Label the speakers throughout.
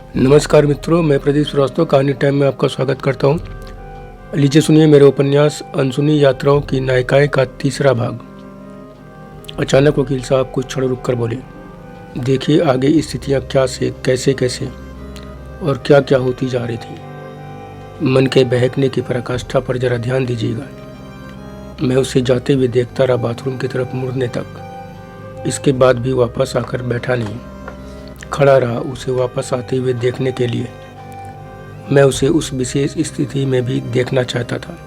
Speaker 1: नमस्कार मित्रों, मैं प्रदीप श्रीवास्तव कहानी टाइम में आपका स्वागत करता हूँ। लीजिए सुनिए मेरे उपन्यास अनसुनी यात्राओं की नायिकाएं का तीसरा भाग। अचानक वकील साहब कुछ क्षण रुक कर बोले, देखिए आगे स्थितियाँ क्या से कैसे कैसे और क्या क्या होती जा रही थी। मन के बहकने की पराकाष्ठा पर जरा ध्यान दीजिएगा। मैं उसे जाते हुए देखता रहा बाथरूम की तरफ मुड़ने तक। इसके बाद भी वापस आकर बैठा नहीं, खड़ा रहा उसे वापस आते हुए देखने के लिए। मैं उसे उस विशेष स्थिति में भी देखना चाहता था।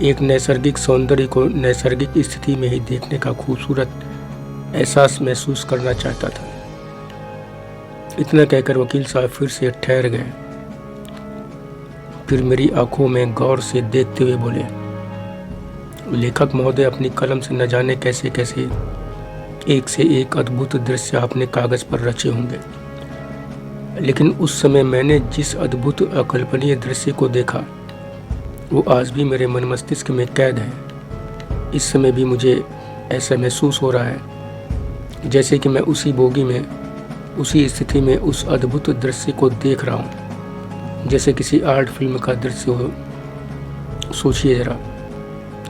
Speaker 1: एक नैसर्गिक सौंदर्य को नैसर्गिक स्थिति में ही देखने का खूबसूरत एहसास महसूस करना चाहता था। इतना कहकर वकील साहब फिर से ठहर गए। फिर मेरी आंखों में गौर से देखते हुए बोले, लेखक महोदय अपनी कलम से न जाने कैसे कैसे एक से एक अद्भुत दृश्य आपने कागज पर रचे होंगे, लेकिन उस समय मैंने जिस अद्भुत अकल्पनीय दृश्य को देखा वो आज भी मेरे मन मस्तिष्क में कैद है। इस समय भी मुझे ऐसा महसूस हो रहा है जैसे कि मैं उसी बोगी में, उसी स्थिति में उस अद्भुत दृश्य को देख रहा हूँ, जैसे किसी आर्ट फिल्म का दृश्य हो। सोचिए जरा,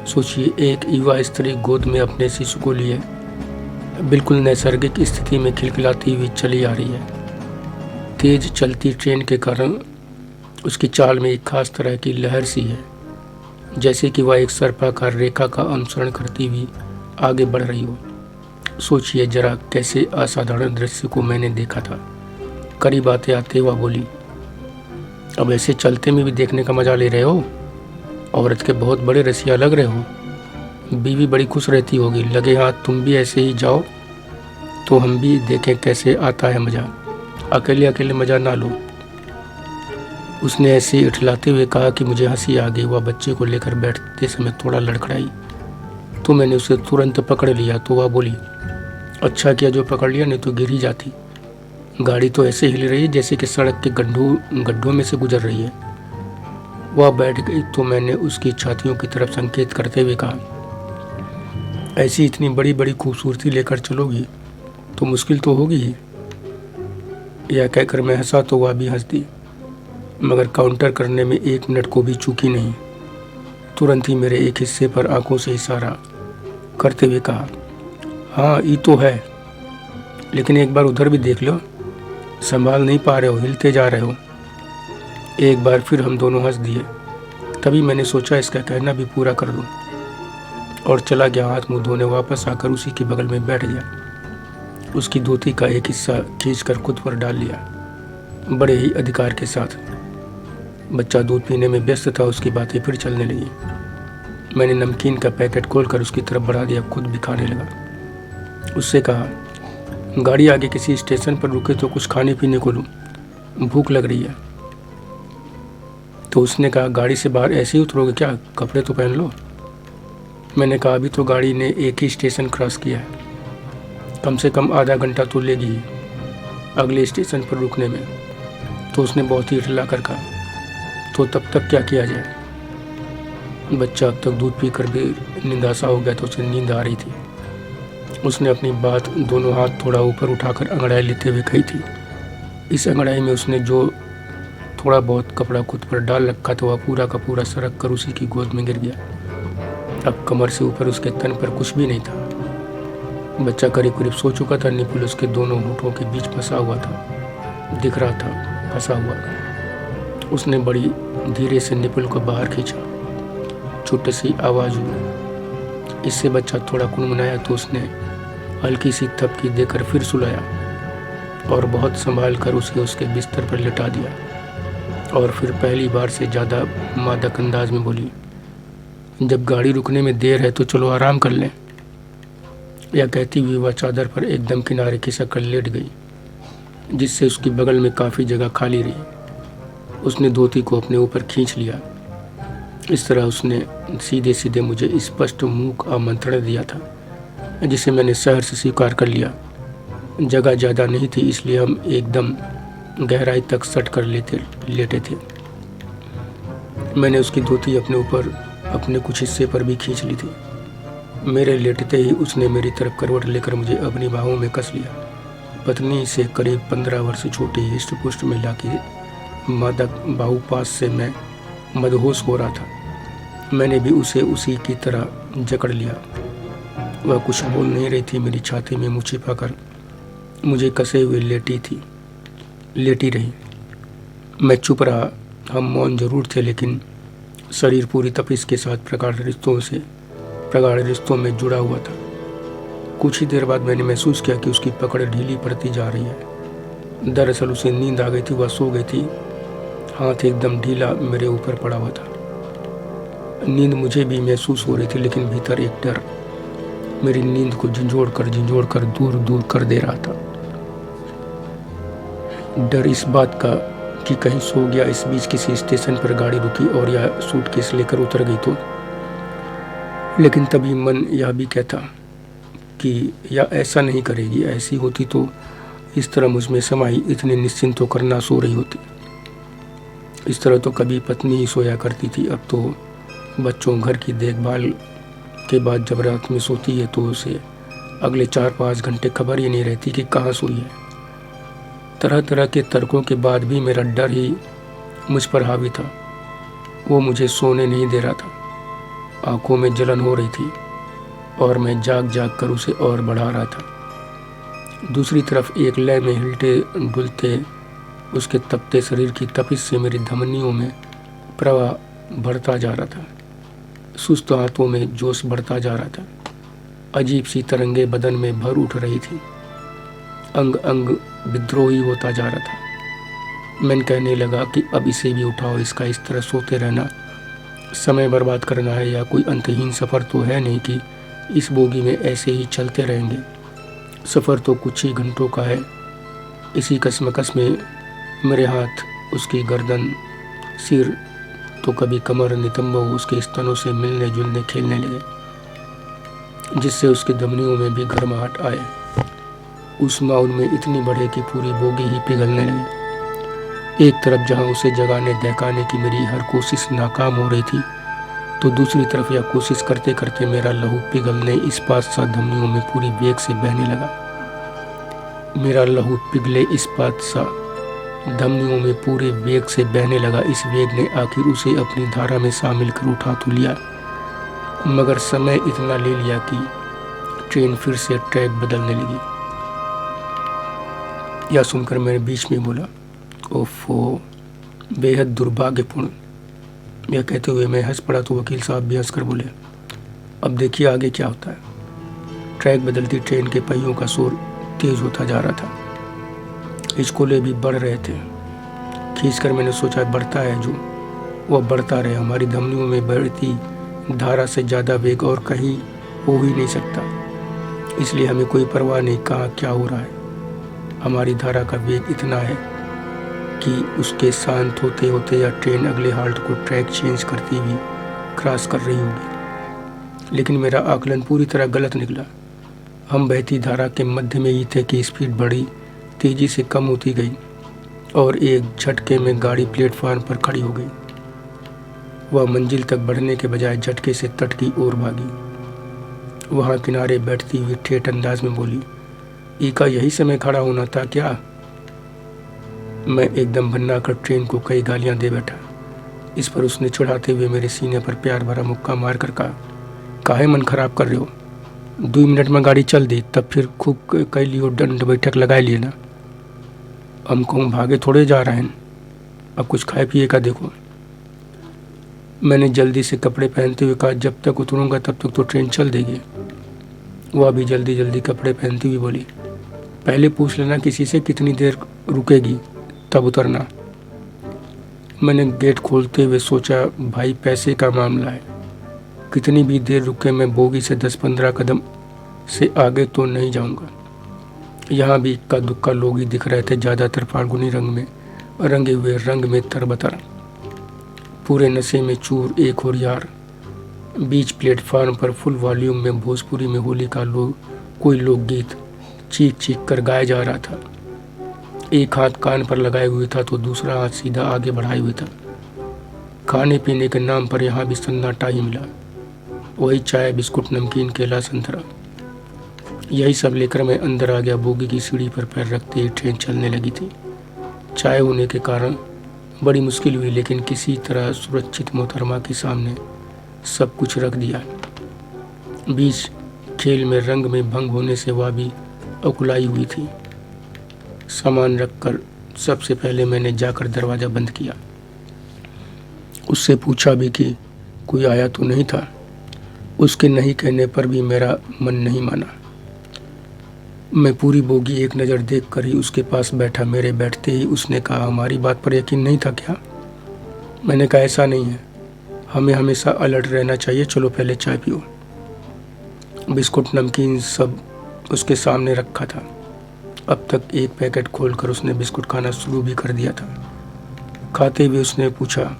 Speaker 1: सोचिए एक युवा स्त्री गोद में अपने शिशु को लिए बिल्कुल नैसर्गिक स्थिति में खिलखिलाती हुई चली आ रही है। तेज चलती ट्रेन के कारण उसकी चाल में एक खास तरह की लहर सी है, जैसे कि वह एक सर्पाकार रेखा का अनुसरण करती हुई आगे बढ़ रही हो। सोचिए जरा कैसे असाधारण दृश्य को मैंने देखा था। करीब आते आते वह बोली, अब ऐसे चलते में भी देखने का मजा ले रहे हो? औरत के बहुत बड़े रसिया लग रहे हो। बीवी बड़ी खुश रहती होगी। लगे हाथ तुम भी ऐसे ही जाओ तो हम भी देखें कैसे आता है मज़ा। अकेले अकेले मज़ा ना लो। उसने ऐसे इठलाते हुए कहा कि मुझे हंसी आ गई। वह बच्चे को लेकर बैठते समय थोड़ा लड़खड़ाई तो मैंने उसे तुरंत पकड़ लिया। तो वह बोली, अच्छा किया जो पकड़ लिया, नहीं तो गिर ही जाती। गाड़ी तो ऐसे हिल रही है जैसे कि सड़क के गड्ढों में से गुजर रही है। वह बैठ गई तो मैंने उसकी छातियों की तरफ संकेत करते हुए कहा, ऐसी इतनी बड़ी बड़ी खूबसूरती लेकर चलोगी तो मुश्किल तो होगी ही। यह कहकर मैं हंसा तो वह भी हंस दी, मगर काउंटर करने में 1 मिनट को भी चूकी नहीं। तुरंत ही मेरे एक हिस्से पर आंखों से इशारा करते हुए कहा, हाँ ये तो है, लेकिन एक बार उधर भी देख लो। संभाल नहीं पा रहे हो, हिलते जा रहे हो। एक बार फिर हम दोनों हंस दिए। तभी मैंने सोचा इसका कहना भी पूरा कर दूं और चला गया हाथ मुंह धोने। वापस आकर उसी के बगल में बैठ गया। उसकी धोती का एक हिस्सा खींचकर खुद पर डाल लिया, बड़े ही अधिकार के साथ। बच्चा दूध पीने में व्यस्त था। उसकी बातें फिर चलने लगी। मैंने नमकीन का पैकेट खोलकर उसकी तरफ बढ़ा दिया, खुद भी खाने लगा। उससे कहा, गाड़ी आगे किसी स्टेशन पर रुके तो कुछ खाने पीने को लूं, भूख लग रही है। तो उसने कहा, गाड़ी से बाहर ऐसे ही उतरोगे क्या, कपड़े तो पहन लो। मैंने कहा, अभी तो गाड़ी ने एक ही स्टेशन क्रॉस किया है, कम से कम आधा घंटा तो लेगी ही अगले स्टेशन पर रुकने में। तो उसने बहुत ही इठला कर कहा, तो तब तक क्या किया जाए। बच्चा अब तक दूध पीकर भी नींदासा हो गया तो उसे नींद आ रही थी। उसने अपनी बात दोनों हाथ थोड़ा ऊपर उठाकर अंगड़ाई लेते हुए कही थी। इस अंगड़ाई में उसने जो थोड़ा बहुत कपड़ा खुद पर डाल रखा था वह पूरा का पूरा सरक कर उसी की गोद में गिर गया। अब कमर से ऊपर उसके तन पर कुछ भी नहीं था। बच्चा करीब करीब सो चुका था। निपुल उसके दोनों होठों के बीच फंसा हुआ था, दिख रहा था फंसा हुआ। उसने बड़ी धीरे से निपुल को बाहर खींचा। छोटी सी आवाज़ हुई। इससे बच्चा थोड़ा कुनमुनाया तो उसने हल्की सी थपकी देकर फिर सुलाया और बहुत संभाल कर उसे उसके बिस्तर पर लिटा दिया। और फिर पहली बार से ज़्यादा मादक अंदाज में बोली, जब गाड़ी रुकने में देर है तो चलो आराम कर लें। यह कहती हुई वह चादर पर एकदम किनारे खिसक कर लेट गई, जिससे उसकी बगल में काफ़ी जगह खाली रही। उसने धोती को अपने ऊपर खींच लिया। इस तरह उसने सीधे सीधे मुझे स्पष्ट मुख आमंत्रण दिया था, जिसे मैंने सहर्ष से स्वीकार कर लिया। जगह ज़्यादा नहीं थी, इसलिए हम एकदम गहराई तक सट कर लेटे थे। मैंने उसकी धोती अपने ऊपर अपने कुछ हिस्से पर भी खींच ली थी। मेरे लेटते ही उसने मेरी तरफ करवट लेकर मुझे अपनी बाहों में कस लिया। पत्नी से करीब 15 वर्ष छोटी हृष्ट-पुष्ट महिला की मादक बाहुपाश से मैं मदहोश हो रहा था। मैंने भी उसे उसी की तरह जकड़ लिया। वह कुछ बोल नहीं रही थी, मेरी छाती में मुँह छिपाकर मुझे कसे हुए लेटी रही। मैं चुप रहा। हम मौन जरूर थे, लेकिन शरीर पूरी तपिश के साथ प्रगाढ़ रिश्तों में जुड़ा हुआ था। कुछ ही देर बाद मैंने महसूस किया कि उसकी पकड़ ढीली पड़ती जा रही है। दरअसल उसे नींद आ गई थी, वह सो गई थी। हाथ एकदम ढीला मेरे ऊपर पड़ा हुआ था। नींद मुझे भी महसूस हो रही थी, लेकिन भीतर एक डर मेरी नींद को झंझोड़ कर दूर कर दे रहा था। डर इस बात का कि कहीं सो गया, इस बीच किसी स्टेशन पर गाड़ी रुकी और यह सूटकेस लेकर उतर गई तो। लेकिन तभी मन यह भी कहता कि या ऐसा नहीं करेगी, ऐसी होती तो इस तरह मुझमें समाई इतनी निश्चिंत होकर ना सो रही होती। इस तरह तो कभी पत्नी ही सोया करती थी। अब तो बच्चों घर की देखभाल के बाद जब रात में सोती है तो उसे अगले 4-5 घंटे खबर ही नहीं रहती कि कहाँ सोई है। तरह तरह के तर्कों के बाद भी मेरा डर ही मुझ पर हावी था। वो मुझे सोने नहीं दे रहा था। आंखों में जलन हो रही थी और मैं जाग कर उसे और बढ़ा रहा था। दूसरी तरफ एक लय में हिलते डुलते उसके तपते शरीर की तपिश से मेरी धमनियों में प्रवाह बढ़ता जा रहा था। सुस्त हाथों में जोश बढ़ता जा रहा था। अजीब सी तरंगे बदन में भर उठ रही थी। अंग अंग विद्रोही होता जा रहा था। मैं कहने लगा कि अब इसे भी उठाओ, इसका इस तरह सोते रहना समय बर्बाद करना है, या कोई अंतहीन सफ़र तो है नहीं कि इस बोगी में ऐसे ही चलते रहेंगे। सफ़र तो कुछ ही घंटों का है। इसी कसमकस में मेरे हाथ उसकी गर्दन, सिर, तो कभी कमर, नितंबों उसके स्तनों से मिलने जुलने खेलने लगे, जिससे उसकी धमनियों में भी गर्माहट आए। उष्मा उनमें इतनी बढ़े कि पूरी बोगी ही पिघलने लगी। एक तरफ जहां उसे जगाने दहकाने की मेरी हर कोशिश नाकाम हो रही थी, तो दूसरी तरफ यह कोशिश करते करते मेरा लहू पिघलने इस्पात सा धमनियों में पूरी वेग से बहने लगा। मेरा लहू पिघले इस्पात सा धमनियों में पूरे वेग से बहने लगा। इस वेग ने आखिर उसे अपनी धारा में शामिल कर उठा तो लिया, मगर समय इतना ले लिया कि ट्रेन फिर से ट्रैक बदलने लगी। यह सुनकर मैंने बीच में बोला, ओफो, बेहद दुर्भाग्यपूर्ण। यह कहते हुए मैं हंस पड़ा तो वकील साहब भी हंसकर बोले, अब देखिए आगे क्या होता है। ट्रैक बदलती ट्रेन के पहियों का शोर तेज होता जा रहा था। हिचकोले भी बढ़ रहे थे। खींचकर मैंने सोचा, बढ़ता है जो, वह बढ़ता रहे। हमारी धमनियों में बढ़ती धारा से ज़्यादा वेग और कहीं हो ही नहीं सकता। इसलिए हमें कोई परवाह नहीं कहाँ क्या हो रहा है। हमारी धारा का वेग इतना है कि उसके शांत होते होते या ट्रेन अगले हाल्ट को ट्रैक चेंज करती हुई क्रॉस कर रही होगी। लेकिन मेरा आकलन पूरी तरह गलत निकला। हम बहती धारा के मध्य में ही थे कि स्पीड बढ़ी, तेजी से कम होती गई और एक झटके में गाड़ी प्लेटफार्म पर खड़ी हो गई। वह मंजिल तक बढ़ने के बजाय झटके से तट की ओर भागी। वहाँ किनारे बैठती हुई ठेठ अंदाज में बोली, "ई यही समय खड़ा होना था क्या?" मैं एकदम भन्ना कर ट्रेन को कई गालियां दे बैठा। इस पर उसने चिढ़ाते हुए मेरे सीने पर प्यार भरा मुक्का मार कर कहा, "काहे मन खराब कर रहे हो? 2 मिनट में गाड़ी चल दी, तब फिर खूब कई लियो दंड बैठक लगा लिए ना। हम कहूँ भागे थोड़े जा रहे हैं, अब कुछ खाए पिए का देखो।" मैंने जल्दी से कपड़े पहनते हुए कहा, "जब तक उतरूँगा तब तक तो ट्रेन चल देगी।" वह भी जल्दी जल्दी कपड़े पहनती हुई बोली, "पहले पूछ लेना किसी से कितनी देर रुकेगी, तब उतरना।" मैंने गेट खोलते हुए सोचा, भाई पैसे का मामला है, कितनी भी देर रुके मैं बोगी से 10-15 कदम से आगे तो नहीं जाऊंगा। यहाँ भी इक्का दुक्का लोग ही दिख रहे थे, ज़्यादातर फाल्गुनी रंगे हुए रंग में तरबतर, पूरे नशे में चूर, एक होरियार। बीच प्लेटफार्म पर फुल वॉल्यूम में भोजपुरी में होली का कोई लोकगीत चीख चीख कर गाया जा रहा था। एक हाथ कान पर लगाए हुए था तो दूसरा हाथ सीधा आगे बढ़ाए हुए था। खाने पीने के नाम पर यहाँ भी सन्नाटा ही मिला, वही चाय, बिस्कुट, नमकीन, केला, संतरा। यही सब लेकर मैं अंदर आ गया। बोगी की सीढ़ी पर पैर रखते ही ट्रेन चलने लगी थी। चाय होने के कारण बड़ी मुश्किल हुई, लेकिन किसी तरह सुरक्षित मोहतरमा के सामने सब कुछ रख दिया। बीच खेल में रंग में भंग होने से वह भी अकुलाई हुई थी। सामान रखकर सबसे पहले मैंने जाकर दरवाज़ा बंद किया। उससे पूछा भी कि कोई आया तो नहीं था। उसके नहीं कहने पर भी मेरा मन नहीं माना। मैं पूरी बोगी एक नज़र देख कर ही उसके पास बैठा। मेरे बैठते ही उसने कहा, हमारी बात पर यकीन नहीं था क्या? मैंने कहा, ऐसा नहीं है, हमें हमेशा अलर्ट रहना चाहिए। चलो पहले चाय पियो। बिस्कुट नमकीन सब उसके सामने रखा था। अब तक एक पैकेट खोलकर उसने बिस्कुट खाना शुरू भी कर दिया था। खाते हुए उसने पूछा,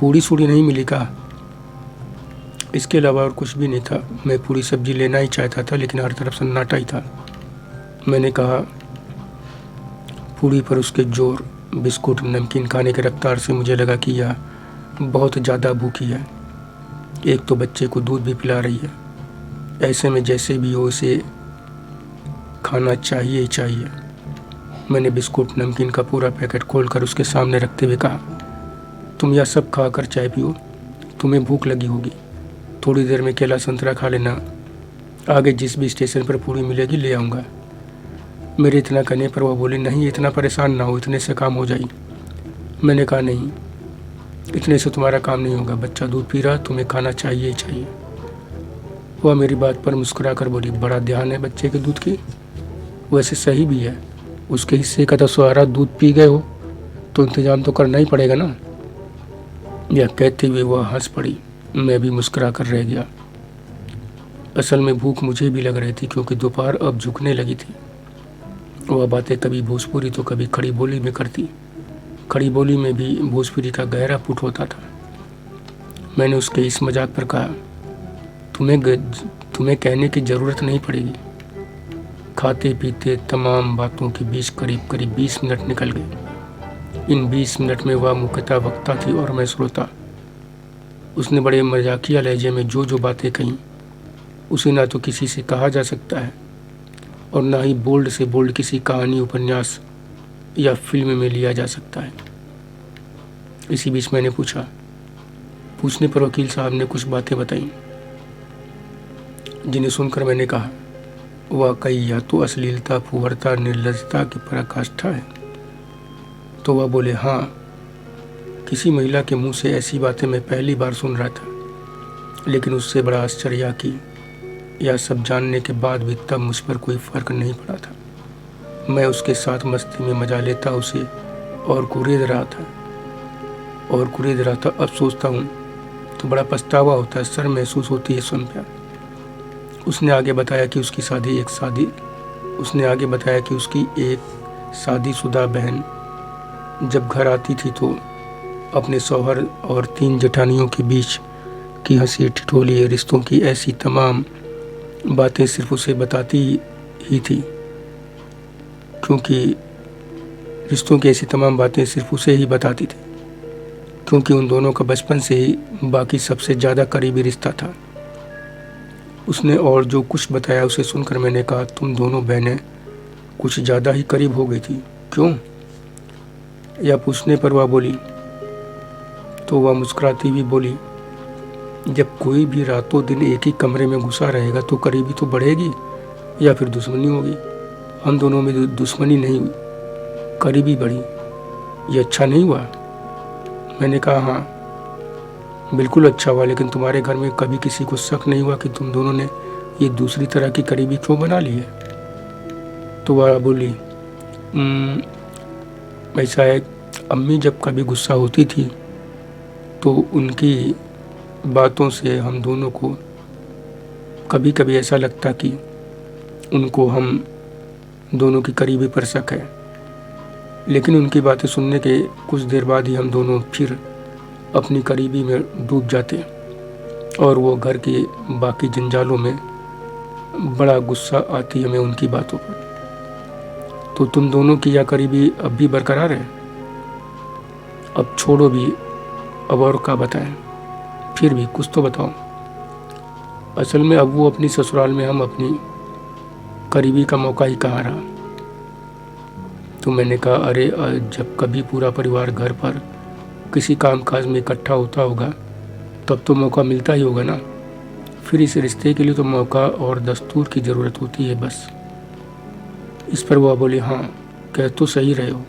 Speaker 1: पूड़ी सूड़ी नहीं मिली का? इसके अलावा और कुछ भी नहीं था। मैं पूरी सब्जी लेना ही चाहता था, लेकिन हर तरफ सन्नाटा ही था। मैंने कहा, पूड़ी पर उसके जोर, बिस्कुट नमकीन खाने के रफ्तार से मुझे लगा कि यह बहुत ज़्यादा भूखी है। एक तो बच्चे को दूध भी पिला रही है। ऐसे में जैसे भी हो इसे खाना चाहिए ही चाहिए। मैंने बिस्कुट नमकीन का पूरा पैकेट खोलकर उसके सामने रखते हुए कहा, तुम यह सब खाकर चाय पियो, तुम्हें भूख लगी होगी। थोड़ी देर में केला संतरा खा लेना। आगे जिस भी स्टेशन पर पूड़ी मिलेगी ले आऊँगा। मेरे इतना कहने पर वह बोली, नहीं इतना परेशान ना हो, इतने से काम हो जाएगी। मैंने कहा, नहीं, इतने से तुम्हारा काम नहीं होगा। बच्चा दूध पी रहा, तुम्हें खाना चाहिए ही चाहिए। वह मेरी बात पर मुस्कुरा कर बोली, बड़ा ध्यान है बच्चे के दूध की। वैसे सही भी है, उसके हिस्से का तो सारा दूध पी गए हो तो इंतज़ाम तो करना ही पड़ेगा ना। यह कहते हुए वह हंस पड़ी। मैं भी मुस्कुरा कर रह गया। असल में भूख मुझे भी लग रही थी, क्योंकि दोपहर अब झुकने लगी थी। वह बातें कभी भोजपुरी तो कभी खड़ी बोली में करती। खड़ी बोली में भी भोजपुरी का गहरा पुट होता था। मैंने उसके इस मजाक पर कहा, तुम्हें कहने की ज़रूरत नहीं पड़ेगी। खाते पीते तमाम बातों के बीच करीब करीब 20 मिनट निकल गए। इन 20 मिनट में वह मुख्यतः वक्ता थी और मैं श्रोता। उसने बड़े मजाकिया लहजे में जो जो बातें कहीं, उसे ना तो किसी से कहा जा सकता है और ना ही बोल्ड से बोल्ड किसी कहानी, उपन्यास या फिल्म में लिया जा सकता है। इसी बीच मैंने पूछने पर वकील साहब ने कुछ बातें बताई, जिन्हें सुनकर मैंने कहा, वाकई यह तो अश्लीलता, फुहरता, निर्लजता की पराकाष्ठा है। तो वह बोले, हाँ, किसी महिला के मुंह से ऐसी बातें मैं पहली बार सुन रहा था, लेकिन उससे बड़ा आश्चर्य कि यह सब जानने के बाद भी तब मुझ पर कोई फ़र्क नहीं पड़ा था। मैं उसके साथ मस्ती में मजा लेता उसे और कुरेद रहा था। अब सोचता हूँ तो बड़ा पछतावा होता है, शर्म महसूस होती है सुनकर। उसने आगे बताया कि उसकी एक शादीशुदा बहन जब घर आती थी तो अपने शौहर और 3 जेठानियों के बीच की हंसी ठिठोली, रिश्तों की ऐसी तमाम बातें सिर्फ उसे बताती ही थी, क्योंकि उन दोनों का बचपन से ही बाकी सबसे ज़्यादा करीबी रिश्ता था। उसने और जो कुछ बताया उसे सुनकर मैंने कहा, तुम दोनों बहनें कुछ ज़्यादा ही करीब हो गई थी, क्यों? यह पूछने पर वह मुस्कुराती हुई बोली, जब कोई भी रातों दिन एक ही कमरे में घुसा रहेगा तो करीबी तो बढ़ेगी या फिर दुश्मनी होगी। हम दोनों में दुश्मनी नहीं हुई, करीबी बढ़ी। ये अच्छा नहीं हुआ? मैंने कहा, हाँ बिल्कुल अच्छा हुआ, लेकिन तुम्हारे घर में कभी किसी को शक नहीं हुआ कि तुम दोनों ने ये दूसरी तरह की करीबी क्यों बना ली है? तो वह बोली, ऐसा है, अम्मी जब कभी गुस्सा होती थी तो उनकी बातों से हम दोनों को कभी कभी ऐसा लगता कि उनको हम दोनों की करीबी पर शक है, लेकिन उनकी बातें सुनने के कुछ देर बाद ही हम दोनों फिर अपनी करीबी में डूब जाते और वो घर के बाकी जंजालों में बड़ा गुस्सा आती हमें उनकी बातों पर। तो तुम दोनों की यह करीबी अब भी बरकरार है? अब छोड़ो भी, अब और क्या बताएं, फिर भी कुछ तो बताओ। असल में अब वो अपनी ससुराल में, हम अपनी करीबी का मौका ही कहाँ रहा। तो मैंने कहा अरे जब कभी पूरा परिवार घर पर किसी काम काज में इकट्ठा होता होगा तब तो मौका मिलता ही होगा ना। फिर इस रिश्ते के लिए तो मौका और दस्तूर की ज़रूरत होती है बस। इस पर वह बोली हाँ कह तो सही रहे हो।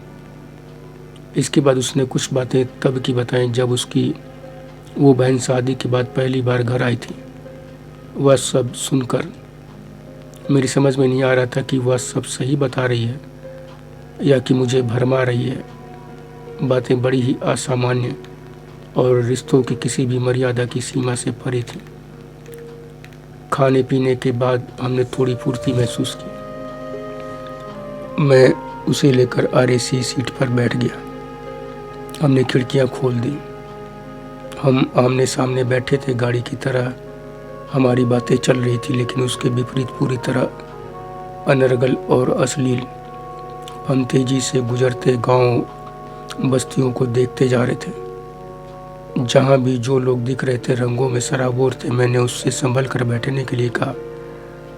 Speaker 1: इसके बाद उसने कुछ बातें तब की बताई जब उसकी वो बहन शादी के बाद पहली बार घर आई थी। वह सब सुनकर मेरी समझ में नहीं आ रहा था कि वह सब सही बता रही है या कि मुझे भरमा रही है। बातें बड़ी ही असामान्य और रिश्तों की किसी भी मर्यादा की सीमा से परे थी। खाने पीने के बाद हमने थोड़ी फुर्ती महसूस की। मैं उसे लेकर RAC सीट पर बैठ गया। हमने खिड़कियां खोल दी। हम आमने सामने बैठे थे गाड़ी की तरह। हमारी बातें चल रही थी लेकिन उसके विपरीत पूरी तरह अनर्गल और अश्लील। हम तेजी से गुजरते गांव बस्तियों को देखते जा रहे थे। जहां भी जो लोग दिख रहे थे रंगों में सराबोर थे। मैंने उससे संभल कर बैठने के लिए कहा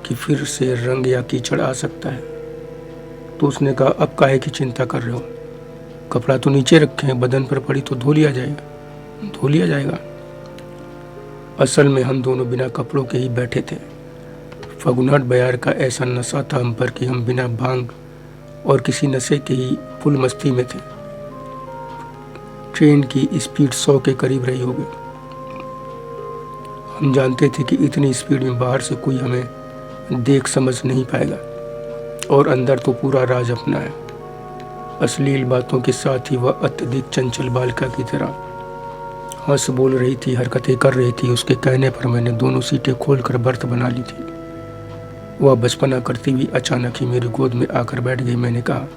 Speaker 1: कि फिर से रंग या कीचड़ आ सकता है। तो उसने कहा अब काहे की चिंता कर रहे हो, कपड़ा तो नीचे रखे हैं, बदन पर पड़ी तो धो लिया जाएगा। असल में हम दोनों बिना कपड़ों के ही बैठे थे। फगुनाहट बयार का ऐसा नशा था हम पर कि हम बिना भांग और किसी नशे के ही फुल मस्ती में थे। ट्रेन की स्पीड 100 के करीब रही होगी। हम जानते थे कि इतनी स्पीड में बाहर से कोई हमें देख समझ नहीं पाएगा और अंदर तो पूरा राज अपना है। अश्लील बातों के साथ ही वह अत्यधिक चंचल बालिका की तरह हंस बोल रही थी, हरकतें कर रही थी। उसके कहने पर मैंने दोनों सीटें खोलकर बर्थ बना ली थी। वह बचपना करती हुई अचानक ही मेरी गोद में आकर बैठ गई। मैंने कहा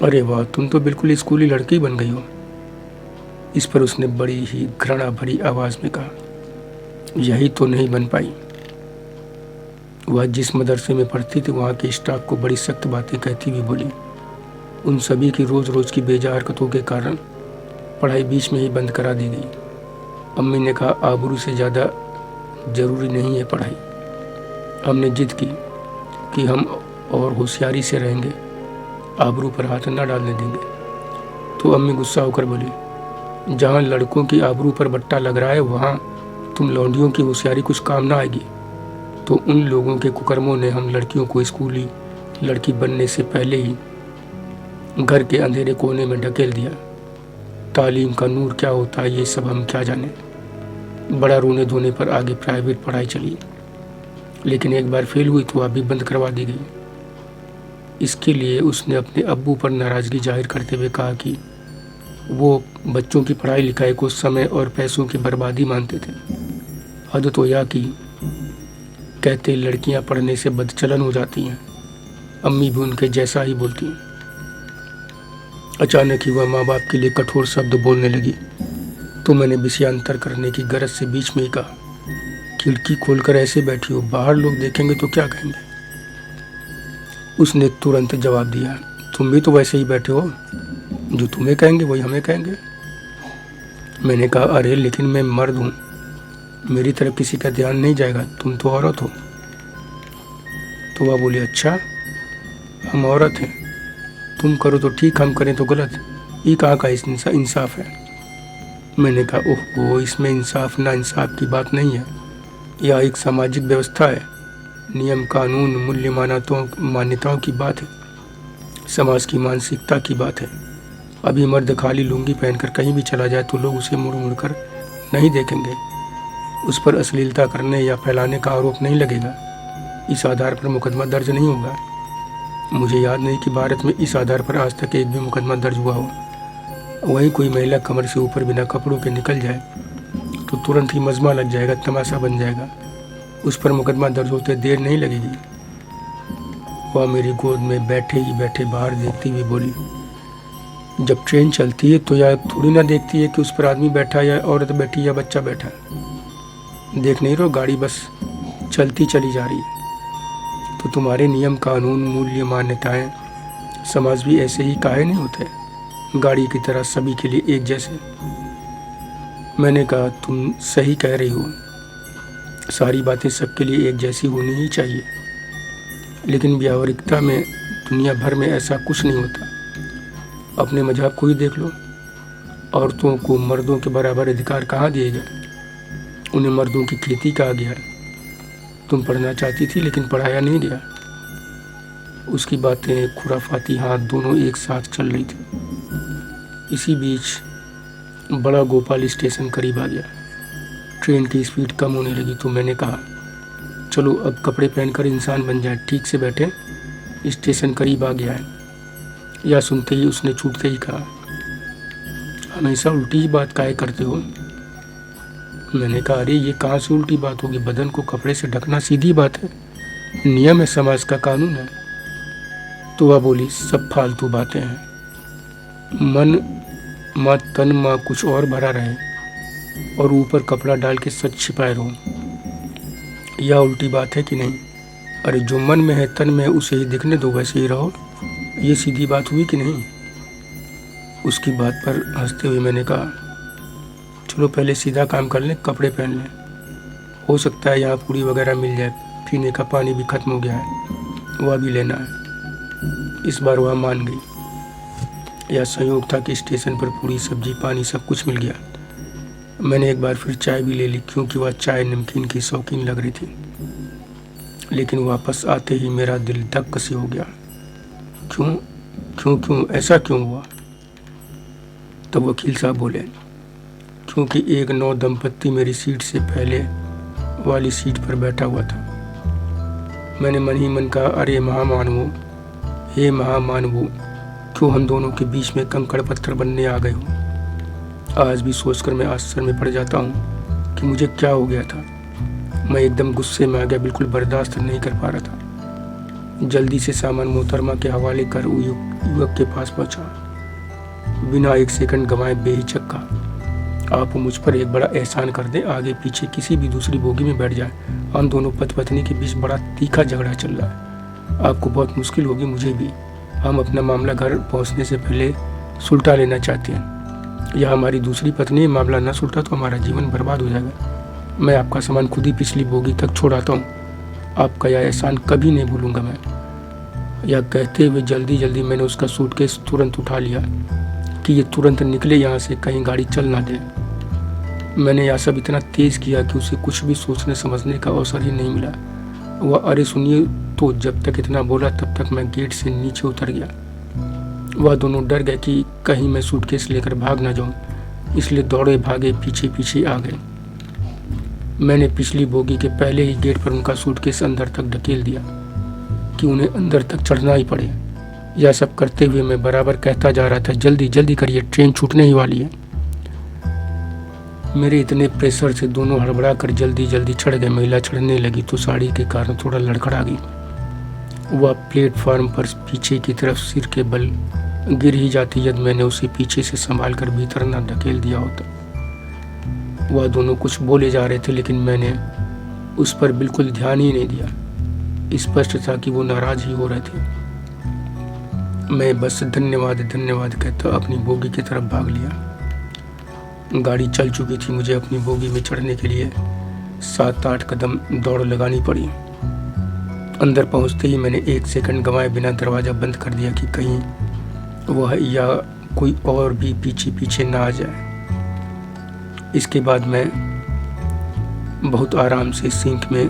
Speaker 1: अरे वाह तुम तो बिल्कुल स्कूली लड़की बन गई हो। इस पर उसने बड़ी ही घृणा भरी आवाज़ में कहा यही तो नहीं बन पाई। वह जिस मदरसे में पढ़ती थी वहाँ के स्टाफ को बड़ी सख्त बातें कहती हुई बोली। उन सभी की रोज़ रोज़ की बेजा हरकतों के कारण पढ़ाई बीच में ही बंद करा दी गई। अम्मी ने कहा आबरू से ज़्यादा ज़रूरी नहीं है पढ़ाई। हमने जिद की कि हम और होशियारी से रहेंगे, आबरू पर हाथ न डालने देंगे। तो अम्मी गुस्सा होकर बोली जहाँ लड़कों की आबरू पर बट्टा लग रहा है वहाँ तुम लौंडियों की होशियारी कुछ काम ना आएगी। तो उन लोगों के कुकर्मों ने हम लड़कियों को स्कूली लड़की बनने से पहले ही घर के अंधेरे कोने में ढकेल दिया। तालीम का नूर क्या होता है ये सब हम क्या जाने। बड़ा रोने धोने पर आगे प्राइवेट पढ़ाई चली, लेकिन एक बार फेल हुई तो वह भी बंद करवा दी गई। इसके लिए उसने अपने अब्बू पर नाराज़गी जाहिर करते हुए कहा कि वो बच्चों की पढ़ाई लिखाई को समय और पैसों की बर्बादी मानते थे। हद तो यह कि कहते लड़कियां पढ़ने से बदचलन हो जाती हैं। अम्मी भी उनके जैसा ही बोलती हैं। अचानक ही वह माँ बाप के लिए कठोर शब्द बोलने लगी। तो मैंने विषयांतर करने की गरज से बीच में ही कहा खिड़की खोलकर ऐसे बैठी हो, बाहर लोग देखेंगे तो क्या कहेंगे। उसने तुरंत जवाब दिया तुम भी तो वैसे ही बैठे हो, जो तुम्हें कहेंगे वही हमें कहेंगे। मैंने कहा अरे लेकिन मैं मर्द हूँ, मेरी तरफ किसी का ध्यान नहीं जाएगा, तुम तो औरत हो। तो वह बोली अच्छा हम औरत हैं, तुम करो तो ठीक हम करें तो गलत, ये कहाँ का इंसाफ है। मैंने कहा ओह इसमें इंसाफ ना इंसाफ की बात नहीं है, यह एक सामाजिक व्यवस्था है, नियम कानून मूल्य मान्यताओं की बात है, समाज की मानसिकता की बात है। अभी मर्द खाली लुंगी पहनकर कहीं भी चला जाए तो लोग उसे मुड़ मुड़ कर नहीं देखेंगे, उस पर अश्लीलता करने या फैलाने का आरोप नहीं लगेगा, इस आधार पर मुकदमा दर्ज नहीं होगा। मुझे याद नहीं कि भारत में इस आधार पर आज तक एक भी मुकदमा दर्ज हुआ हो। वहीं कोई महिला कमर से ऊपर बिना कपड़ों के निकल जाए तो तुरंत ही मजमा लग जाएगा, तमाशा बन जाएगा, उस पर मुकदमा दर्ज होते देर नहीं लगेगी। वह मेरी गोद में बैठे ही बैठे बाहर देखती हुई बोली जब ट्रेन चलती है तो यह थोड़ी ना देखती है कि उस पर आदमी बैठा या औरत बैठी या बच्चा बैठा। देख नहीं रहो गाड़ी बस चलती चली जा रही है। तो तुम्हारे नियम कानून मूल्य मान्यताएं समाज भी ऐसे ही काहे नहीं होते, गाड़ी की तरह सभी के लिए एक जैसे। मैंने कहा तुम सही कह रही हो, सारी बातें सबके लिए एक जैसी होनी ही चाहिए। लेकिन व्यावहारिकता में दुनिया भर में ऐसा कुछ नहीं होता। अपने मज़हब को ही देख लो, औरतों को मर्दों के बराबर अधिकार कहाँ दिए गए? उन्हें मर्दों की खेती कहा गया। तुम पढ़ना चाहती थी लेकिन पढ़ाया नहीं गया। उसकी बातें खुराफाती हाथ दोनों एक साथ चल रही थी। इसी बीच बड़ा गोपाल स्टेशन करीब आ गया। ट्रेन की स्पीड कम होने लगी तो मैंने कहा, चलो अब कपड़े पहनकर इंसान बन जाए, ठीक से बैठे, स्टेशन करीब आ गया है। या सुनते ही उसने छूटते ही कहा, हमेशा उल्टी ही बात काहे करते हो? मैंने कहा, अरे ये कहाँ से उल्टी बात होगी, बदन को कपड़े से ढकना सीधी बात है, नियम है, समाज का कानून है। तो वह बोली, सब फालतू बातें हैं, मन माँ तन माँ कुछ और भरा रहे और ऊपर कपड़ा डाल के सच छिपाए रहो, यह उल्टी बात है कि नहीं? अरे जो मन में है तन में है उसे ही दिखने दो, वैसे ही रहो, ये सीधी बात हुई कि नहीं? उसकी बात पर हंसते हुए मैंने कहा, चलो पहले सीधा काम कर लें, कपड़े पहन लें, हो सकता है यहाँ पूरी वगैरह मिल जाए, पीने का पानी भी खत्म हो गया है, वह भी लेना है। इस बार वह मान गई। यह संयोग था कि स्टेशन पर पूरी सब्जी पानी सब कुछ मिल गया। मैंने एक बार फिर चाय भी ले ली, क्योंकि वह चाय नमकीन की शौकीन लग रही थी। लेकिन वापस आते ही मेरा दिल धक से हो गया। क्यों क्यों क्यों ऐसा क्यों हुआ? तब वकील साहब बोले, क्योंकि एक नौ दंपत्ति मेरी सीट से पहले वाली सीट पर बैठा हुआ था। मैंने मन ही मन कहा, अरे महामानवो, हे महामानवो, क्यों हम दोनों के बीच में कंकड़ पत्थर बनने आ गए हो? आज भी सोचकर मैं आश्चर्य में पड़ जाता हूँ कि मुझे क्या हो गया था। मैं एकदम गुस्से में आ गया, बिल्कुल बर्दाश्त नहीं कर पा रहा था। जल्दी से सामान मोहतरमा के हवाले कर युवक के पास पहुंचा। बिना एक सेकंड गंवाए बेहिचक कहा, आप मुझ पर एक बड़ा एहसान कर दें, आगे पीछे किसी भी दूसरी बोगी में बैठ जाए, हम दोनों पति पत्नी के बीच बड़ा तीखा झगड़ा चल रहा है, आपको बहुत मुश्किल होगी, मुझे भी। हम अपना मामला घर पहुंचने से पहले सुलटा लेना चाहते हैं। यह हमारी दूसरी पत्नी, मामला न सुलटा तो हमारा जीवन बर्बाद हो जाएगा। मैं आपका सामान खुद ही पिछली बोगी तक छोड़ाता हूँ, आपका यह एहसान कभी नहीं भूलूंगा मैं। यह कहते हुए जल्दी जल्दी मैंने उसका सूटकेस तुरंत उठा लिया कि ये तुरंत निकले यहाँ से, कहीं गाड़ी चल ना दे। मैंने यह सब इतना तेज़ किया कि उसे कुछ भी सोचने समझने का अवसर ही नहीं मिला। वह अरे सुनिए तो जब तक इतना बोला तब तक मैं गेट से नीचे उतर गया। वह दोनों डर गए कि कहीं मैं सूटकेस लेकर भाग ना जाऊं, इसलिए दौड़े भागे पीछे पीछे आ गए। मैंने पिछली बोगी के पहले ही गेट पर उनका सूटकेस अंदर तक ढकेल दिया कि उन्हें अंदर तक चढ़ना ही पड़े। यह सब करते हुए मैं बराबर कहता जा रहा था, जल्दी जल्दी करिए, ट्रेन छूटने ही वाली है। मेरे इतने प्रेशर से दोनों हड़बड़ा कर जल्दी जल्दी चढ़ गए। महिला चढ़ने लगी तो साड़ी के कारण थोड़ा लड़खड़ा गई। वह प्लेटफार्म पर पीछे की तरफ सिर के बल गिर ही जाती यदि मैंने उसे पीछे से संभाल कर भीतर न ढकेल दिया होता। वह दोनों कुछ बोले जा रहे थे लेकिन मैंने उस पर बिल्कुल ध्यान ही नहीं दिया। स्पष्ट था कि वो नाराज ही हो रहे थे। मैं बस धन्यवाद धन्यवाद कहता अपनी बोगी की तरफ भाग लिया। गाड़ी चल चुकी थी। मुझे अपनी बोगी में चढ़ने के लिए 7-8 कदम दौड़ लगानी पड़ी। अंदर पहुंचते ही मैंने 1 सेकंड गंवाए बिना दरवाज़ा बंद कर दिया कि कहीं वह या कोई और भी पीछे पीछे ना आ जाए। इसके बाद मैं बहुत आराम से सिंक में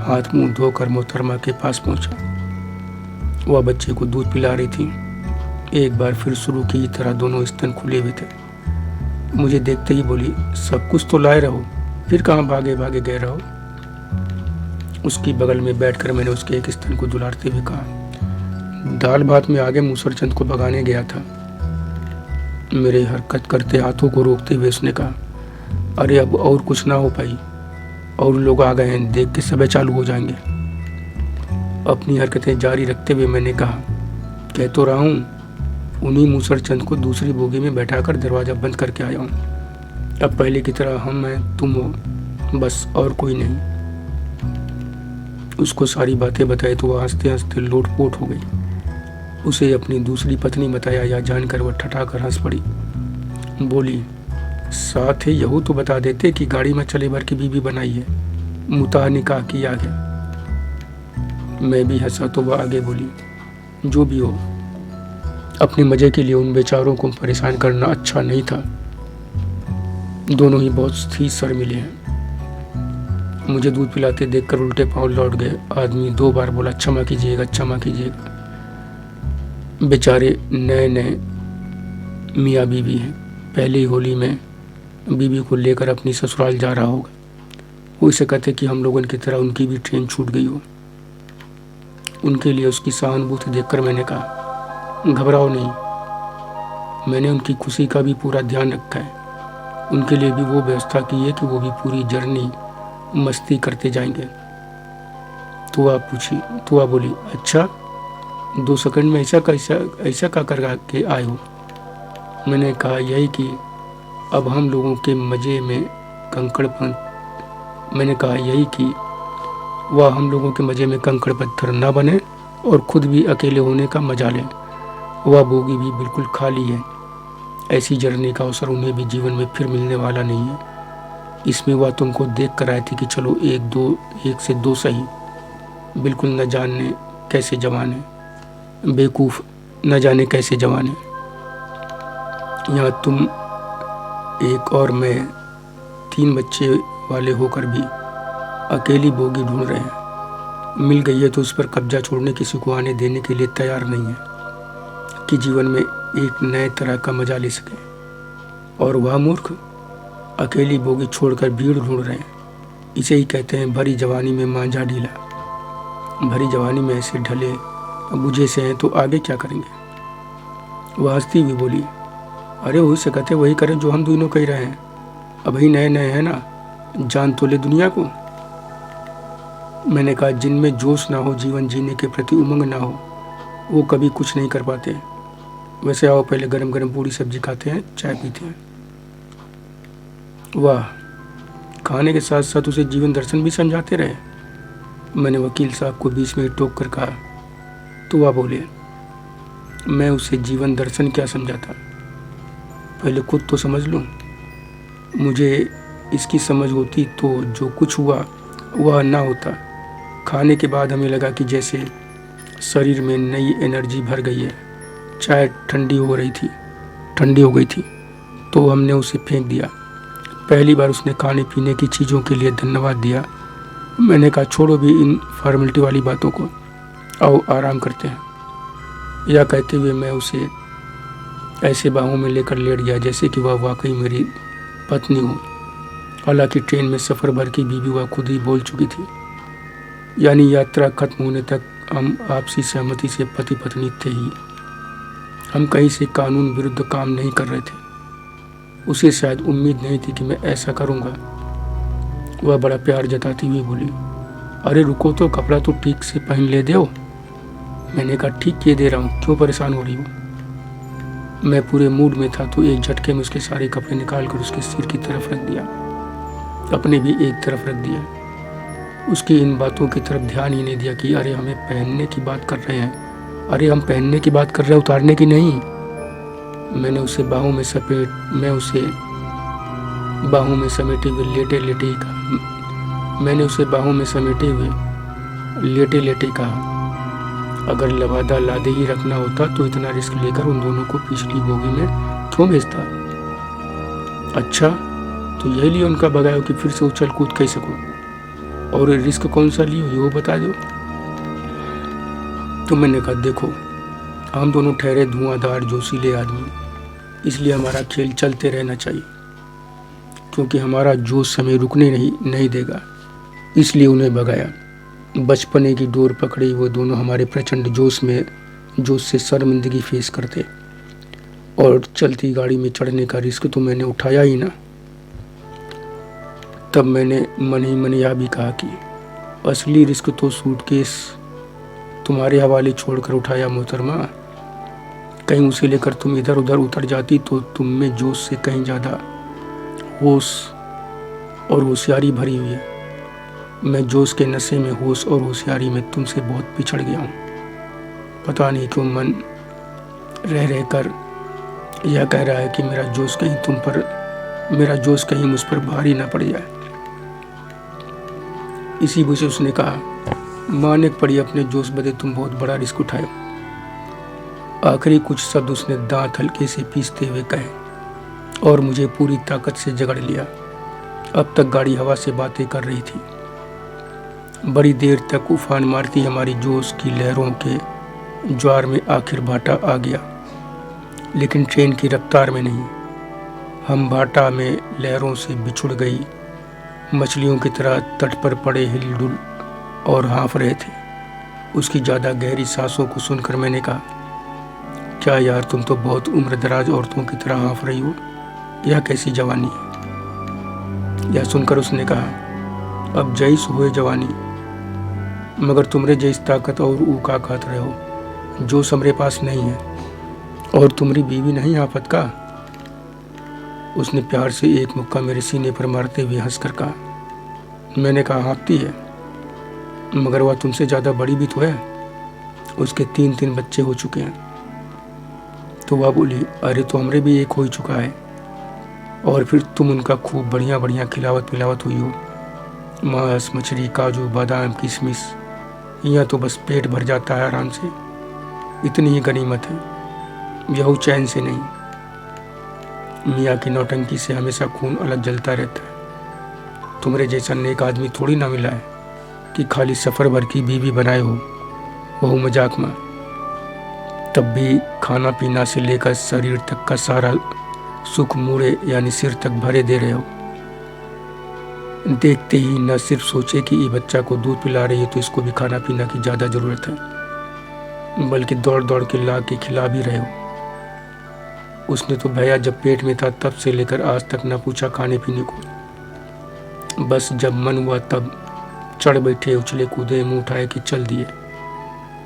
Speaker 1: हाथ मुंह धोकर मोहतरमा के पास पहुंचा। वह बच्चे को दूध पिला रही थी। एक बार फिर शुरू की तरह दोनों स्तन खुले हुए थे। मुझे देखते ही बोली, सब कुछ तो लाए रहो, फिर कहाँ भागे भागे गए रहो। उसकी बगल में बैठकर मैंने उसके एक स्तन को दुलारते हुए कहा, दाल भात में आगे मूसरचंद को भगाने गया था। मेरे हरकत करते हाथों को रोकते हुए उसने कहा, अरे अब और कुछ ना हो पाई, और लोग आ गए हैं, देख के सबे चालू हो जाएंगे। अपनी हरकतें जारी रखते हुए मैंने कहा, कह तो रहा हूँ, उन्हीं मूसरचंद को दूसरी बोगी में बैठाकर दरवाज़ा बंद करके आया हूँ। अब पहले की तरह हम हैं, तुम हो, बस और कोई नहीं। उसको सारी बातें बताई तो वह हंसते हंसते लोटपोट हो गई। उसे अपनी दूसरी पत्नी बताया या जानकर वह ठठाकर हंस पड़ी। बोली, साथ ही यहू तो बता देते कि गाड़ी में चले भर की बीवी बनाई है, मुताह निकाह किया गया। मैं भी हंसा तो वह आगे बोली, जो भी हो, अपने मजे के लिए उन बेचारों को परेशान करना अच्छा नहीं था। दोनों ही बहुत ही शर्मिले हैं। मुझे दूध पिलाते देखकर उल्टे पांव लौट गए। आदमी 2 बार बोला, क्षमा कीजिएगा, क्षमा कीजिएगा। बेचारे नए नए मियाँ बीवी हैं। पहली होली में बीवी को लेकर अपनी ससुराल जा रहा होगा। हो सकता है कि हम लोगों की तरह उनकी भी ट्रेन छूट गई हो। उनके लिए उसकी सहानुभूति देखकर मैंने कहा, घबराओ नहीं, मैंने उनकी खुशी का भी पूरा ध्यान रखा है। उनके लिए भी वो व्यवस्था की है कि वो भी पूरी जर्नी मस्ती करते जाएंगे। तो आप बोली, अच्छा 2 सेकंड में ऐसा क्या कर के आए हो? मैंने कहा, यही कि अब हम लोगों के मज़े में कंकड़ पत्थर न बने और खुद भी अकेले होने का मजा लें। वह बोगी भी बिल्कुल खाली है। ऐसी जर्नी का अवसर उन्हें भी जीवन में फिर मिलने वाला नहीं है। इसमें वह तुमको देख कर आई थी कि चलो 1 से 2 सही। बिल्कुल न जाने कैसे जवाने, बेवकूफ़ न जाने कैसे जवाने। यहाँ तुम एक और मैं 3 बच्चे वाले होकर भी अकेली बोगी ढूंढ रहे हैं। मिल गई है तो उस पर कब्जा छोड़ने किसी को आने देने के लिए तैयार नहीं है कि जीवन में एक नए तरह का मजा ले सके। और वह मूर्ख अकेली बोगी छोड़कर भीड़ ढूंढ रहे हैं। इसे ही कहते हैं भरी जवानी में मांझा ढीला। भरी जवानी में ऐसे ढले बुझे से हैं तो आगे क्या करेंगे? वह हंसती हुई बोली, अरे हो सकते वही करें जो हम दोनों कह रहे हैं। अभी नए नए हैं ना, जान तो ले दुनिया को। मैंने कहा, जिनमें जोश ना हो, जीवन जीने के प्रति उमंग ना हो, वो कभी कुछ नहीं कर पाते। वैसे आओ पहले गरम गरम पूरी सब्जी खाते हैं, चाय पीते हैं। वाह, खाने के साथ साथ उसे जीवन दर्शन भी समझाते रहे। मैंने वकील साहब को बीच में टोक कर कहा। तो वह बोले, मैं उसे जीवन दर्शन क्या समझाता, पहले खुद तो समझ लूँ। मुझे इसकी समझ होती तो जो कुछ हुआ वह ना होता। खाने के बाद हमें लगा कि जैसे शरीर में नई एनर्जी भर गई है। चाय ठंडी हो गई थी तो हमने उसे फेंक दिया। पहली बार उसने खाने पीने की चीज़ों के लिए धन्यवाद दिया। मैंने कहा, छोड़ो भी इन फॉर्मेलिटी वाली बातों को, आओ आराम करते हैं। यह कहते हुए मैं उसे ऐसे बाहों में लेकर लेट गया जैसे कि वह वाकई मेरी पत्नी हो। हालांकि ट्रेन में सफ़र भर की बीवी वह खुद ही बोल चुकी थी। यानी यात्रा खत्म होने तक हम आपसी सहमति से पति पत्नी थे ही। हम कहीं से कानून विरुद्ध काम नहीं कर रहे थे। उसे शायद उम्मीद नहीं थी कि मैं ऐसा करूँगा। वह बड़ा प्यार जताती हुई बोली, अरे रुको तो, कपड़ा तो ठीक से पहन ले दो। मैंने कहा, ठीक किए दे रहा हूँ, क्यों परेशान हो रही हो? मैं पूरे मूड में था तो एक झटके में उसके सारे कपड़े निकाल कर उसके सिर की तरफ रख दिया, अपने भी एक तरफ रख दिया। उसकी इन बातों की तरफ ध्यान ही नहीं दिया कि अरे हमें पहनने की बात कर रहे हैं। अरे हम पहनने की बात कर रहे हैं, उतारने की नहीं। मैंने उसे बाहों में समेटे हुए लेटे लेटे कहा, अगर लवादा लादे ही रखना होता तो इतना रिस्क लेकर उन दोनों को पिछली बोगी में क्यों भेजता? अच्छा, तो यही लिए उनका भगाया कि फिर से उछल कूद कर सको। और रिस्क कौन सा लियो ये वो बता दो। तो मैंने कहा, देखो हम दोनों ठहरे धुआंधार जोशीले आदमी, इसलिए हमारा खेल चलते रहना चाहिए, क्योंकि हमारा जोश हमें रुकने नहीं देगा। इसलिए उन्हें भगाया। बचपने की डोर पकड़ी वो दोनों हमारे प्रचंड जोश से शर्मिंदगी फेस करते। और चलती गाड़ी में चढ़ने का रिस्क तो मैंने उठाया ही ना। तब मैंने मन ही मन यह भी कहा कि असली रिस्क तो सूटकेस तुम्हारे हवाले छोड़कर उठाया मोहतरमा। कहीं उसे लेकर तुम इधर उधर उतर जाती तो तुम में जोश से कहीं ज़्यादा होश और होशियारी भरी हुई है। मैं जोश के नशे में, होश और होशियारी में तुमसे बहुत पिछड़ गया हूँ। पता नहीं क्यों मन रह कर यह कह रहा है कि मेरा जोश कहीं मुझ पर भारी ना पड़ जाए। इसी वजह से उसने कहा, मानने पड़ी अपने जोश बदे तुम बहुत बड़ा रिस्क उठाए। आखिरी कुछ शब्द उसने दांत हल्के से पीसते हुए कहे और मुझे पूरी ताकत से जकड़ लिया। अब तक गाड़ी हवा से बातें कर रही थी। बड़ी देर तक उफान मारती हमारी जोश की लहरों के ज्वार में आखिर भाटा आ गया, लेकिन ट्रेन की रफ्तार में नहीं। हम भाटा में लहरों से बिछुड़ गई मछलियों की तरह तट पर पड़े हिलडुल और हाँफ रहे थे। उसकी ज़्यादा गहरी सांसों को सुनकर मैंने कहा, क्या यार, तुम तो बहुत उम्र दराज औरतों की तरह हाँफ रही हो, यह कैसी जवानी है। यह सुनकर उसने कहा, अब जईस हुए जवानी, मगर तुमरे जैस ताकत और ऊका खात रहे हो जो समरे पास नहीं है। और तुम्हारी बीवी नहीं आफत का? उसने प्यार से एक मुक्का मेरे सीने पर मारते हुए हंसकर कहा। मैंने कहा, हाँफती है, मगर वह तुमसे ज़्यादा बड़ी भी तो है, उसके 3 बच्चे हो चुके हैं। तो वह बोली, अरे तो हमरे भी एक हो ही चुका है, और फिर तुम उनका खूब बढ़िया बढ़िया खिलावत पिलावत हुई हो, मांस मछली काजू बादाम किशमिश, यहाँ तो बस पेट भर जाता है आराम से। इतनी ही गनीमत है, यह चैन से नहीं। मियाँ की नौटंकी से हमेशा खून अलग जलता रहता है। तुम्हारे जैसा नेक आदमी थोड़ी ना मिला है कि खाली सफ़र भर की बीवी बनाए हो, वह मजाक में। तब भी खाना पीना से लेकर शरीर तक का सारा सुख मूड़े यानी सिर तक भरे दे रहे हो। देखते ही न सिर्फ सोचे कि ये बच्चा को दूध पिला रही है तो इसको भी खाना पीना की ज़्यादा ज़रूरत है, बल्कि दौड़ दौड़ के ला के खिला भी रहे हो। उसने तो भैया जब पेट में था तब से लेकर आज तक न पूछा खाने पीने को। बस जब मन हुआ तब चढ़ बैठे, उछले कूदे, मुँह उठाए कि चल दिए।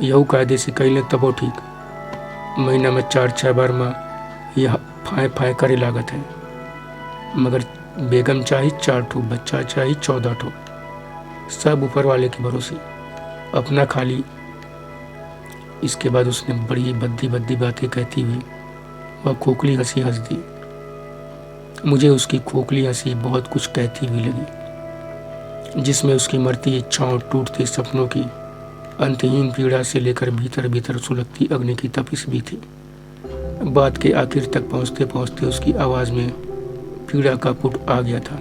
Speaker 1: यहू कायदे से कहीं तब वो ठीक। महीना में 4-6 बार माँ यह फाए फाए करे लागत है, मगर बेगम चाहे 4 ठो, बच्चा चाहे 14 ठो, सब ऊपर वाले के भरोसे, अपना खाली। इसके बाद उसने बड़ी बद्दी बद्दी बातें कहती हुई वह खोखली हंसी हंस दी। मुझे उसकी खोखली हंसी बहुत कुछ कहती हुई लगी, जिसमें उसकी मरती इच्छाओं, टूटते सपनों की अंतहीन पीड़ा से लेकर भीतर भीतर सुलगती अग्नि की तपिश भी थी। बात के आखिर तक पहुंचते पहुंचते उसकी आवाज़ में पीड़ा का पुट आ गया था।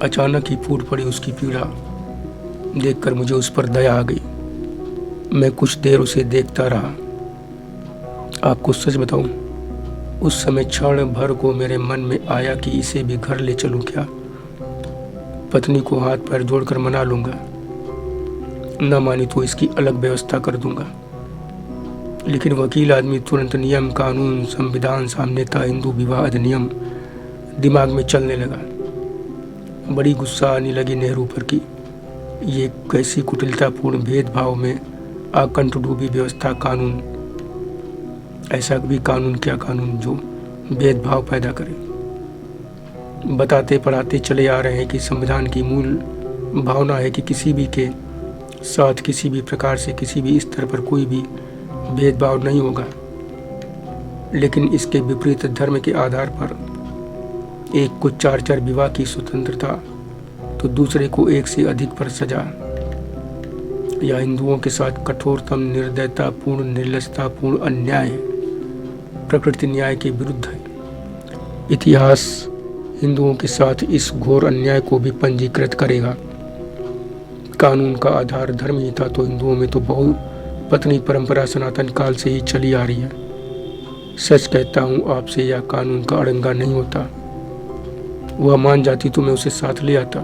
Speaker 1: अचानक ही फूट पड़ी उसकी पीड़ा देखकर मुझे उस पर दया आ गई। मैं कुछ देर उसे देखता रहा। आपको सच बताऊं, उस समय क्षण भर को मेरे मन में आया कि इसे भी घर ले चलूं क्या। पत्नी को हाथ पैर जोड़कर मना लूंगा, न मानी तो इसकी अलग व्यवस्था कर दूंगा। लेकिन वकील आदमी तुरंत नियम कानून संविधान सामने था हिंदू विवाह अधिनियम दिमाग में चलने लगा। बड़ी गुस्सा आने लगी नेहरू पर कि ये कैसी कुटिलतापूर्ण भेदभाव में आकंठ डूबी व्यवस्था कानून। ऐसा भी कानून क्या कानून जो भेदभाव पैदा करे। बताते पढ़ाते चले आ रहे हैं कि संविधान की मूल भावना है कि किसी भी के साथ किसी भी प्रकार से किसी भी स्तर पर कोई भी भेदभाव नहीं होगा। लेकिन इसके विपरीत धर्म के आधार पर एक को 4-4 विवाह की स्वतंत्रता तो दूसरे को 1 से अधिक पर सजा, या हिंदुओं के साथ कठोरतम निर्दयतापूर्ण निर्लजतापूर्ण अन्याय प्रकृति न्याय के विरुद्ध है। इतिहास हिंदुओं के साथ इस घोर अन्याय को भी पंजीकृत करेगा। कानून का आधार धर्म ही था तो हिंदुओं में तो बहु पत्नी परंपरा सनातन काल से ही चली आ रही है। सच कहता हूँ आपसे, यह कानून का अड़ंगा नहीं होता। वह मान जाती तो मैं उसे साथ ले आता।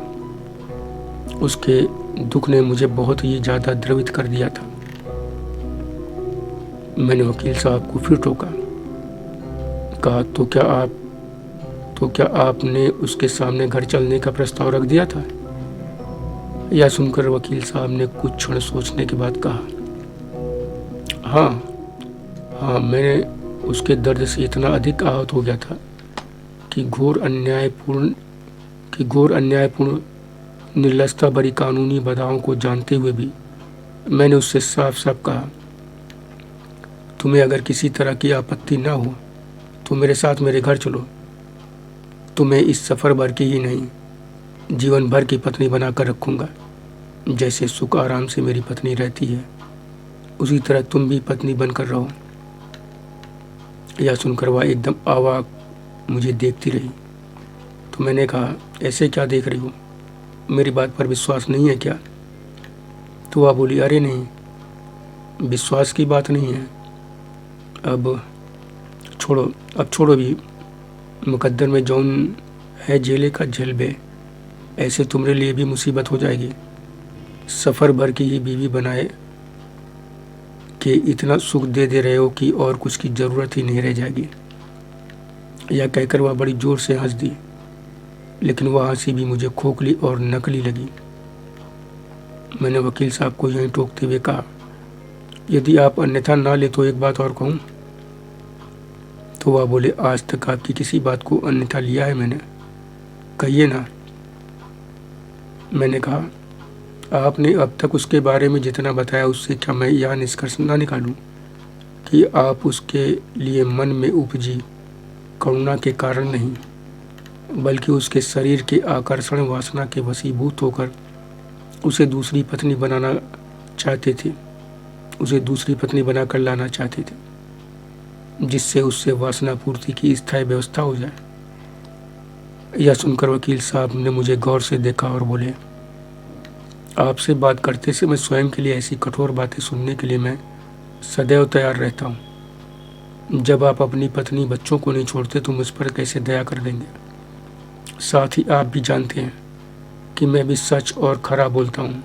Speaker 1: उसके दुख ने मुझे बहुत ही ज़्यादा द्रवित कर दिया था। मैंने वकील साहब को फिर टोका, कहा तो क्या आपने उसके सामने घर चलने का प्रस्ताव रख दिया था? यह सुनकर वकील साहब ने कुछ क्षण सोचने के बाद कहा, हाँ, मैंने उसके दर्द से इतना अधिक आहत हो गया था कि घोर अन्यायपूर्ण निर्लजता भरी कानूनी बाधाओं को जानते हुए भी मैंने उससे साफ साफ कहा, तुम्हें अगर किसी तरह की आपत्ति ना हो तो मेरे साथ मेरे घर चलो। तुम्हें इस सफ़र भर की ही नहीं, जीवन भर की पत्नी बनाकर रखूँगा। जैसे सुख आराम से मेरी पत्नी रहती है, उसी तरह तुम भी पत्नी बनकर रहो। यह सुनकर वह एकदम अवाक मुझे देखती रही। तो मैंने कहा, ऐसे क्या देख रही हो, मेरी बात पर विश्वास नहीं है क्या? तो वह बोली, अरे नहीं, विश्वास की बात नहीं है, अब छोड़ो भी, मुकद्दर में जौन है जेले का जलबे, ऐसे तुम्हारे लिए भी मुसीबत हो जाएगी। सफ़र भर की ही बीवी बनाए कि इतना सुख दे रहे हो कि और कुछ की ज़रूरत ही नहीं रह जाएगी। यह कहकर वह बड़ी ज़ोर से हंस दी, लेकिन वह हंसी भी मुझे खोखली और नकली लगी। मैंने वकील साहब को यहीं टोकते हुए कहा, यदि आप अन्यथा ना ले तो एक बात और कहूँ। तो वह बोले, आज तक आपकी किसी बात को अन्यथा लिया है मैंने? कहिए ना। मैंने कहा, आपने अब तक उसके बारे में जितना बताया, उससे क्या मैं यह निष्कर्ष ना निकालूं कि आप उसके लिए मन में उपजी करुणा के कारण नहीं, बल्कि उसके शरीर के आकर्षण वासना के वशीभूत होकर उसे दूसरी पत्नी बनाना चाहते थे, उसे दूसरी पत्नी बनाकर लाना चाहते थे, जिससे उससे वासना पूर्ति की स्थायी व्यवस्था हो जाए। यह सुनकर वकील साहब ने मुझे गौर से देखा और बोले, आपसे बात करते समय स्वयं के लिए ऐसी कठोर बातें सुनने के लिए मैं सदैव तैयार रहता हूँ। जब आप अपनी पत्नी बच्चों को नहीं छोड़ते तो मुझ पर कैसे दया कर देंगे? साथ ही आप भी जानते हैं कि मैं भी सच और खरा बोलता हूँ।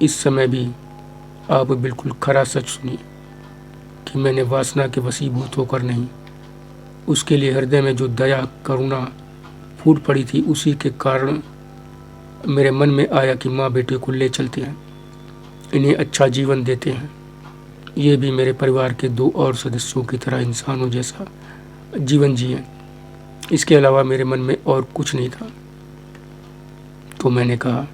Speaker 1: इस समय भी आप बिल्कुल खरा सच सुनिए कि मैंने वासना के वशीभूत होकर नहीं, उसके लिए हृदय में जो दया करुणा फूट पड़ी थी, उसी के कारण मेरे मन में आया कि माँ बेटे को ले चलते हैं, इन्हें अच्छा जीवन देते हैं, ये भी मेरे परिवार के 2 और सदस्यों की तरह इंसानों जैसा जीवन जिए। इसके अलावा मेरे मन में और कुछ नहीं था। तो मैंने कहा,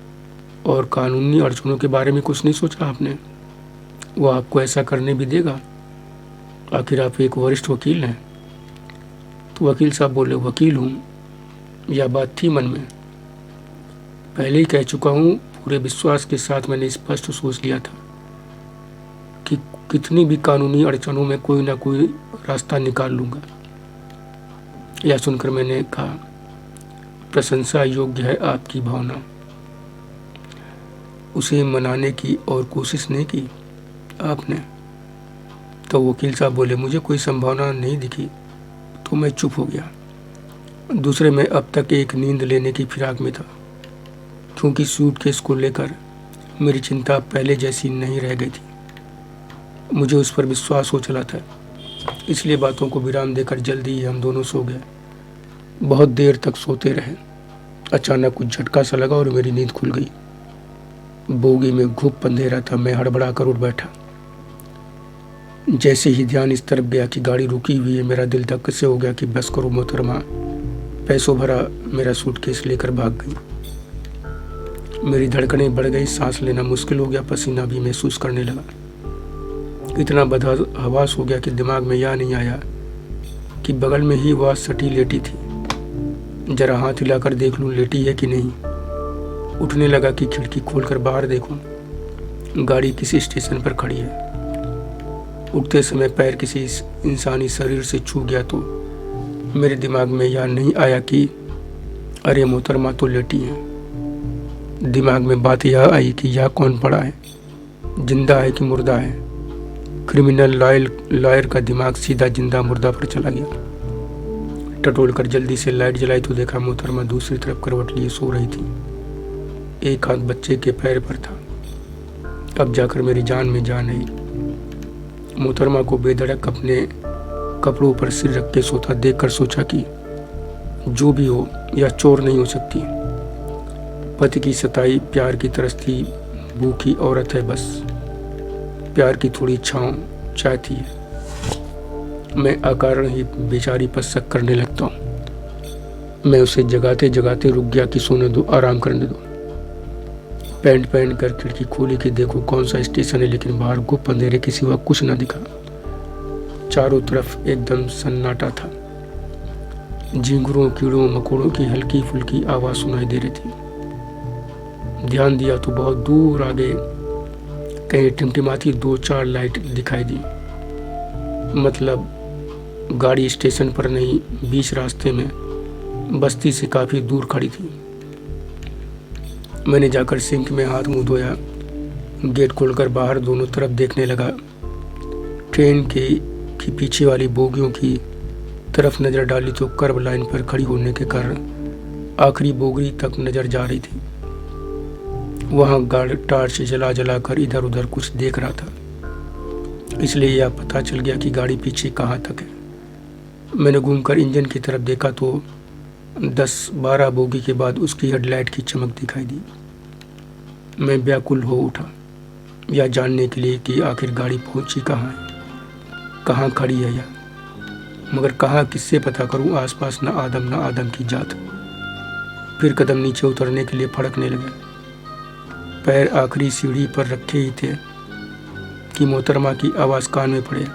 Speaker 1: और कानूनी अड़चनों के बारे में कुछ नहीं सोचा आपने? वो आपको ऐसा करने भी देगा? आखिर आप एक वरिष्ठ वकील हैं। तो वकील साहब बोले, वकील हूँ, यह बात थी मन में, पहले ही कह चुका हूँ। पूरे विश्वास के साथ मैंने स्पष्ट सोच लिया था कि कितनी भी कानूनी अड़चनों में कोई ना कोई रास्ता निकाल लूँगा। यह सुनकर मैंने कहा, प्रशंसा योग्य है आपकी भावना। उसे मनाने की और कोशिश नहीं की आपने? तो वकील साहब बोले, मुझे कोई संभावना नहीं दिखी, तो मैं चुप हो गया। दूसरे, मैं अब तक एक नींद लेने की फिराक में था, क्योंकि सूटकेस को लेकर मेरी चिंता पहले जैसी नहीं रह गई थी। मुझे उस पर विश्वास हो चला था, इसलिए बातों को विराम देकर जल्दी ही हम दोनों सो गए। बहुत देर तक सोते रहे। अचानक कुछ झटका सा लगा और मेरी नींद खुल गई। बोगी में घुप अंधेरा था। मैं हड़बड़ा कर उठ बैठा। जैसे ही ध्यान इस तरफ गया कि गाड़ी रुकी हुई है, मेरा दिल धक से हो गया कि बस करो मोहतरमा। पैसों भरा मेरा सूटकेस लेकर भाग गई। मेरी धड़कनें बढ़ गई, सांस लेना मुश्किल हो गया, पसीना भी महसूस करने लगा। इतना बदहवास हो गया कि दिमाग में यह नहीं आया कि बगल में ही वह सटी लेटी थी। जरा हाथ हिलाकर देख लूं लेटी है कि नहीं। उठने लगा कि खिड़की खोलकर बाहर देखूं। गाड़ी किसी स्टेशन पर खड़ी है। उठते समय पैर किसी इंसानी शरीर से छू गया तो मेरे दिमाग में यह नहीं आया कि अरे मोहतरमा तो लेटी है। दिमाग में बात यह आई कि यह कौन पड़ा है, जिंदा है कि मुर्दा है। क्रिमिनल लॉयर का दिमाग सीधा जिंदा मुर्दा पर चला गया। टटोल कर जल्दी से लाइट जलाई तो देखा मोहतरमा दूसरी तरफ करवट लिए सो रही थी। एक हाथ बच्चे के पैर पर था। अब जाकर मेरी जान में जान आई। मोहतरमा को बेधड़क अपने कपड़ों पर सिर रख के सोता देखकर सोचा कि जो भी हो यह चोर नहीं हो सकती। पति की सताई, प्यार की तरसती भूखी औरत है, बस प्यार की थोड़ी छांव चाहती है। मैं अकारण ही बेचारी पर शक करने लगता हूँ। मैं उसे जगाते जगाते रुक गया कि सोने दो, आराम करने दो। पैंट पहन कर खिड़की खोली कि देखो कौन सा स्टेशन है, लेकिन बाहर गुप्त अंधेरे के सिवा कुछ न दिखा। चारों तरफ एकदम सन्नाटा था। झींगुरों, कीड़ों मकोड़ों की हल्की फुल्की आवाज सुनाई दे रही थी। ध्यान दिया तो बहुत दूर आगे कहीं टिमटिमाती 2-4 लाइट दिखाई दी। मतलब गाड़ी स्टेशन पर नहीं, बीच रास्ते में बस्ती से काफ़ी दूर खड़ी थी। मैंने जाकर सिंक में हाथ मुंह धोया, गेट खोलकर बाहर दोनों तरफ देखने लगा। ट्रेन की पीछे वाली बोगियों की तरफ नज़र डाली तो कर्व लाइन पर खड़ी होने के कारण आखिरी बोगी तक नज़र जा रही थी। वहाँ गार्ड टार्च जला जला कर इधर उधर कुछ देख रहा था, इसलिए यह पता चल गया कि गाड़ी पीछे कहाँ तक है। मैंने घूमकर इंजन की तरफ देखा तो 10-12 बोगी के बाद उसकी हेडलाइट की चमक दिखाई दी। मैं व्याकुल हो उठा, यह जानने के लिए कि आखिर गाड़ी पहुंची कहाँ है, कहाँ खड़ी है यह, मगर कहाँ किससे पता करूं। आसपास न आदम की जात। फिर कदम नीचे उतरने के लिए फड़कने लगे। पैर आखिरी सीढ़ी पर रखे ही थे कि मोहतरमा की आवाज़ कान में पड़े,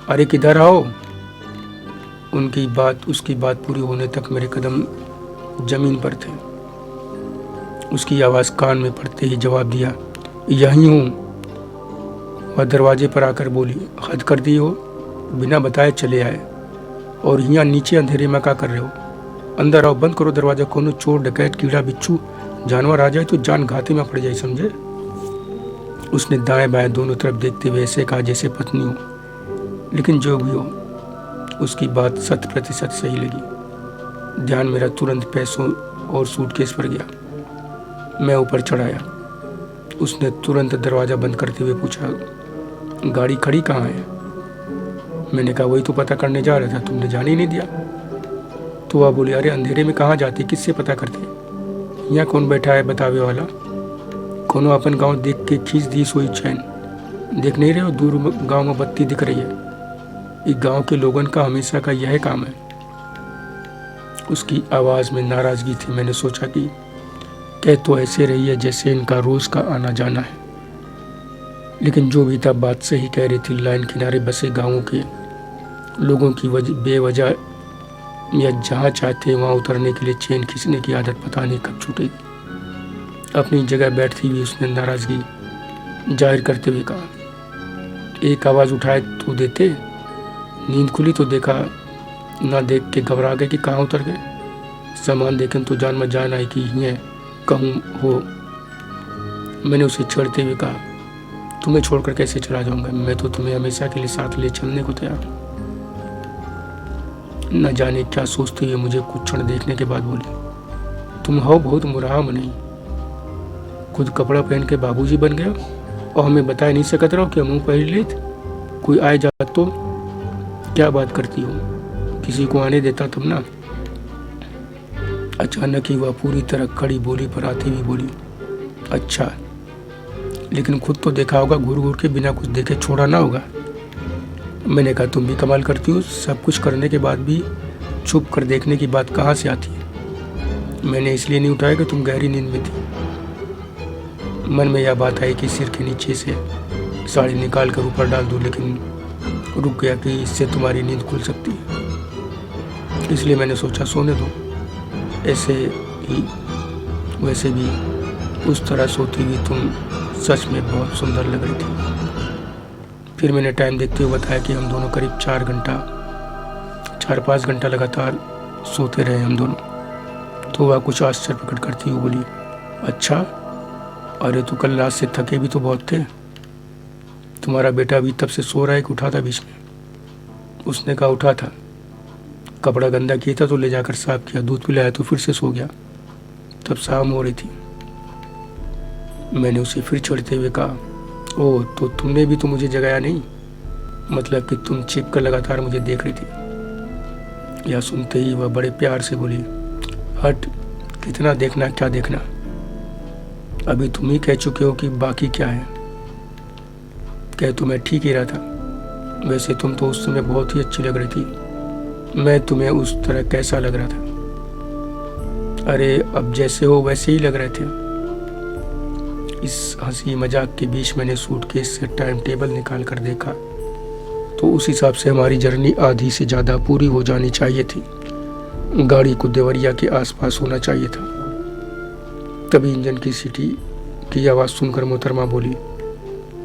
Speaker 1: अरे किधर आओ। उसकी बात पूरी होने तक मेरे कदम जमीन पर थे। उसकी आवाज़ कान में पड़ते ही जवाब दिया, यहीं हूँ। वह दरवाजे पर आकर बोली, हद कर दी हो, बिना बताए चले आए और यहाँ नीचे अंधेरे में क्या कर रहे हो? अंदर आओ, बंद करो दरवाज़ा। कोनो चोर डकैत कीड़ा बिच्छू जानवर आ जाए तो जान घाटे में पड़ जाए, समझे। उसने दाएं बाएं दोनों तरफ देखते हुए ऐसे कहा जैसे पत्नी हो। लेकिन जो भी हो, उसकी बात 100% सही लगी। ध्यान मेरा तुरंत पैसों और सूटकेस पर गया। मैं ऊपर चढ़ाया। उसने तुरंत दरवाज़ा बंद करते हुए पूछा, गाड़ी खड़ी कहाँ है? मैंने कहा वही तो पता करने जा रहा था, तुमने जाने ही नहीं दिया। तो वह बोले, अरे अंधेरे में कहाँ जाती, किससे पता करते? यहाँ कौन बैठा है बतावे वाला? कोनो अपन गांव देख के खींच दी सोई चैन। देख नहीं रहे हो, दूर गांव में बत्ती दिख रही है। इस गांव के लोगों का हमेशा का यह काम है। उसकी आवाज़ में नाराज़गी थी। मैंने सोचा कि कह तो ऐसे रही है जैसे इनका रोज़ का आना जाना है, लेकिन जो भी था बात सही कह रही थी। लाइन किनारे बसे गाँवों के लोगों की बेवजह या जहाँ चाहते वहाँ उतरने के लिए चेन खींचने की आदत पता नहीं कब छूटेगी। अपनी जगह बैठती हुई उसने नाराज़गी जाहिर करते हुए कहा, एक आवाज़ उठाए तो देते। नींद खुली तो देखा, ना देख के घबरा गए कि कहाँ उतर गए। सामान देखें तो जान में जान आई कि ये कहूँ हो। मैंने उसे छेड़ते हुए कहा, तुम्हें छोड़कर कैसे चला जाऊँगा, मैं तो तुम्हें हमेशा के लिए साथ ले चलने को तैयार हूँ। न जाने क्या सोचते हुए मुझे कुछ क्षण देखने के बाद बोली, तुम हो बहुत मुराम नहीं, खुद कपड़ा पहन के बाबूजी बन गया और हमें बता नहीं सकत रहो कि मुँह पहन लेत। कोई आए जात तो क्या बात करती हो, किसी को आने देता तुम ना। अचानक ही वह पूरी तरह खड़ी बोली पर आती हुई बोली, अच्छा, लेकिन खुद तो देखा होगा, घूर घूर के बिना कुछ देखे छोड़ा ना होगा। मैंने कहा, तुम भी कमाल करती हो, सब कुछ करने के बाद भी छुप कर देखने की बात कहाँ से आती है। मैंने इसलिए नहीं उठाया कि तुम गहरी नींद में थी। मन में यह बात आई कि सिर के नीचे से साड़ी निकाल कर ऊपर डाल दूँ, लेकिन रुक गया कि इससे तुम्हारी नींद खुल सकती है। इसलिए मैंने सोचा सोने दो। ऐसे ही वैसे भी उस तरह सोती हुई तुम सच में बहुत सुंदर लग रही थी। फिर मैंने टाइम देखते हुए बताया कि हम दोनों करीब 4-5 घंटा लगातार सोते रहे हम दोनों। तो वह कुछ आश्चर्य प्रकट करती हुई बोली, अच्छा, अरे तो कल रात से थके भी तो बहुत थे। तुम्हारा बेटा अभी तब से सो रहा है कि उठा था बीच में? उसने कहा उठा था, कपड़ा गंदा किया था तो ले जाकर साफ किया, दूध पिलाया तो फिर से सो गया। तब शाम हो रही थी। मैंने उसे फिर छेड़ते हुए कहा, ओह, तो तुमने भी तो मुझे जगाया नहीं, मतलब कि तुम छिप कर लगातार मुझे देख रही थी। यह सुनते ही वह बड़े प्यार से बोली, हट, कितना देखना, क्या देखना, अभी तुम ही कह चुके हो कि बाकी क्या है। कह तो मैं ठीक ही रहा था। वैसे तुम तो उस समय बहुत ही अच्छी लग रही थी। मैं तुम्हें उस तरह कैसा लग रहा था? अरे अब जैसे हो वैसे ही लग रहे थे। इस हंसी मजाक के बीच मैंने सूटकेस से टाइम टेबल निकाल कर देखा तो उस हिसाब से हमारी जर्नी आधी से ज़्यादा पूरी हो जानी चाहिए थी। गाड़ी को देवरिया के आसपास होना चाहिए था। तभी इंजन की सीटी की आवाज़ सुनकर मोहतरमा बोली,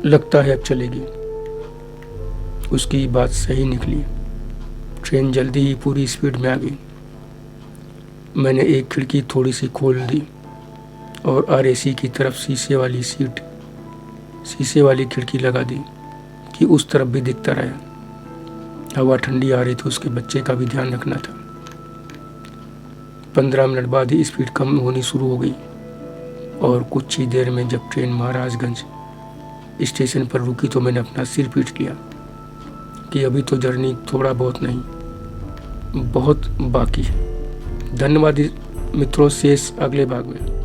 Speaker 1: लगता है अब चलेगी। उसकी बात सही निकली। ट्रेन जल्दी ही पूरी स्पीड में आ गई। मैंने एक खिड़की थोड़ी सी खोल दी और आरएसी की तरफ शीशे वाली खिड़की लगा दी कि उस तरफ भी दिखता रहे। हवा ठंडी आ रही थी, उसके बच्चे का भी ध्यान रखना था। 15 मिनट बाद ही स्पीड कम होनी शुरू हो गई और कुछ ही देर में जब ट्रेन महाराजगंज स्टेशन पर रुकी तो मैंने अपना सिर पीट लिया कि अभी तो जर्नी थोड़ा बहुत नहीं, बहुत बाकी है। धन्यवाद मित्रों, शेष अगले भाग में।